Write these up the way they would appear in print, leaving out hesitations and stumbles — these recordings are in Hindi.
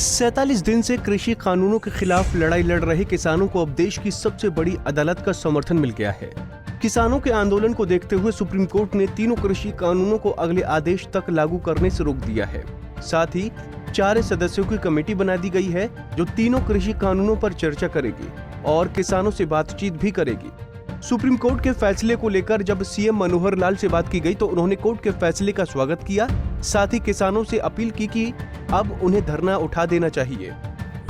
47 दिन से कृषि कानूनों के खिलाफ लड़ाई लड़ रहे किसानों को अब देश की सबसे बड़ी अदालत का समर्थन मिल गया है। किसानों के आंदोलन को देखते हुए सुप्रीम कोर्ट ने तीनों कृषि कानूनों को अगले आदेश तक लागू करने से रोक दिया है। साथ ही 4 सदस्यों की कमेटी बना दी गई है जो तीनों कृषि कानूनों पर चर्चा करेगी और किसानों से बातचीत भी करेगी। सुप्रीम कोर्ट के फैसले को लेकर जब सीएम मनोहर लाल से बात की गई तो उन्होंने कोर्ट के फैसले का स्वागत किया। साथ ही किसानों से अपील की कि अब उन्हें धरना उठा देना चाहिए।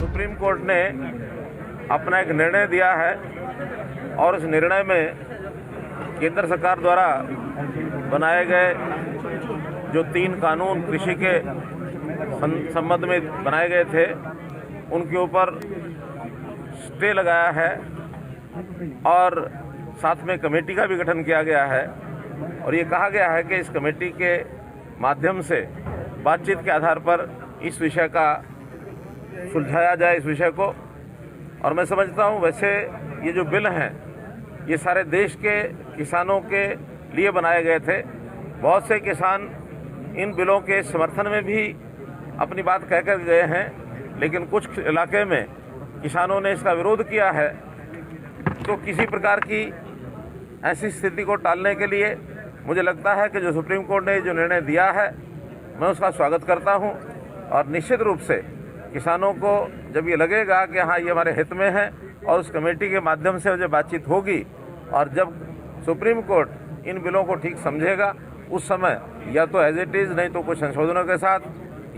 सुप्रीम कोर्ट ने अपना एक निर्णय दिया है और उस निर्णय में केंद्र सरकार द्वारा बनाए गए जो 3 कानून कृषि के संबंध में बनाए गए थे उनके ऊपर स्टे लगाया है और साथ में कमेटी का भी गठन किया गया है और ये कहा गया है कि इस कमेटी के माध्यम से बातचीत के आधार पर इस विषय का सुलझाया जाए इस विषय को। और मैं समझता हूँ वैसे ये जो बिल हैं ये सारे देश के किसानों के लिए बनाए गए थे। बहुत से किसान इन बिलों के समर्थन में भी अपनी बात कहकर गए हैं, लेकिन कुछ इलाके में किसानों ने इसका विरोध किया है। तो किसी प्रकार की ऐसी स्थिति को टालने के लिए मुझे लगता है कि जो सुप्रीम कोर्ट ने जो निर्णय दिया है मैं उसका स्वागत करता हूं और निश्चित रूप से किसानों को जब ये लगेगा कि हाँ ये हमारे हित में है और उस कमेटी के माध्यम से जो बातचीत होगी और जब सुप्रीम कोर्ट इन बिलों को ठीक समझेगा उस समय या तो एज इट इज़ नहीं तो कुछ संशोधनों के साथ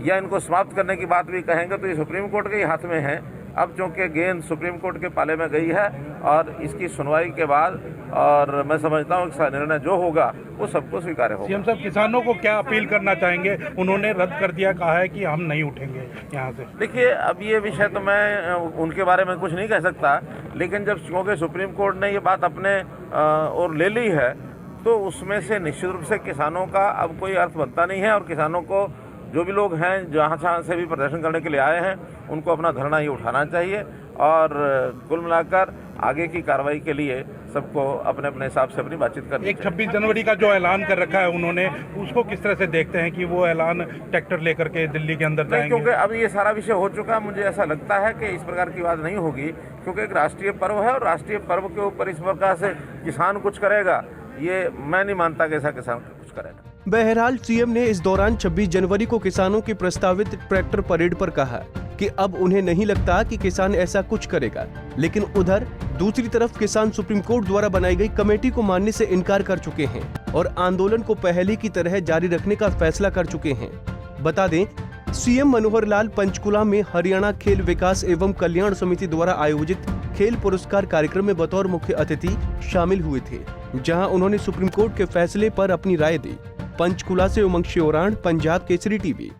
या इनको समाप्त करने की बात भी कहेंगे तो ये सुप्रीम कोर्ट के ही हाथ में है। अब चूँकि गेंद सुप्रीम कोर्ट के पाले में गई है और इसकी सुनवाई के बाद और मैं समझता हूँ कि निर्णय जो होगा वो सबको स्वीकार्य होगा। सीएम साहब किसानों को क्या अपील करना चाहेंगे? उन्होंने रद्द कर दिया, कहा है कि हम नहीं उठेंगे यहाँ से। देखिए अब ये विषय तो मैं उनके बारे में कुछ नहीं कह सकता, लेकिन जब क्योंकि सुप्रीम कोर्ट ने ये बात अपने ओर ले ली है तो उसमें से निश्चित रूप से किसानों का अब कोई अर्थ बनता नहीं है और किसानों को जो भी लोग हैं जहाँ से भी प्रदर्शन करने के लिए आए हैं उनको अपना धरना ही उठाना चाहिए और कुल मिलाकर आगे की कार्रवाई के लिए सबको अपने अपने हिसाब से अपनी बातचीत करनी चाहिए। 26 जनवरी का जो ऐलान कर रखा है उन्होंने, उसको किस तरह से देखते हैं कि वो ऐलान ट्रैक्टर लेकर के दिल्ली के अंदर जाएंगे? क्योंकि अब ये सारा विषय हो चुका है, मुझे ऐसा लगता है कि इस प्रकार की बात नहीं होगी क्योंकि एक राष्ट्रीय पर्व है और राष्ट्रीय पर्व के ऊपर इस प्रकार से किसान कुछ करेगा ये मैं नहीं मानता कि ऐसा किसान कुछ करेगा। बहरहाल सीएम ने इस दौरान 26 जनवरी को किसानों की प्रस्तावित ट्रैक्टर परेड पर कहा कि अब उन्हें नहीं लगता कि किसान ऐसा कुछ करेगा, लेकिन उधर दूसरी तरफ किसान सुप्रीम कोर्ट द्वारा बनाई गई कमेटी को मानने से इनकार कर चुके हैं और आंदोलन को पहले की तरह जारी रखने का फैसला कर चुके हैं। बता दें, सीएम मनोहर लाल पंचकुला में हरियाणा खेल विकास एवं कल्याण समिति द्वारा आयोजित खेल पुरस्कार कार्यक्रम में बतौर मुख्य अतिथि शामिल हुए थे, जहां उन्होंने सुप्रीम कोर्ट के फैसले पर अपनी राय दी। पंचकुला से उमंग शिवराण, पंजाब केसरी टीवी।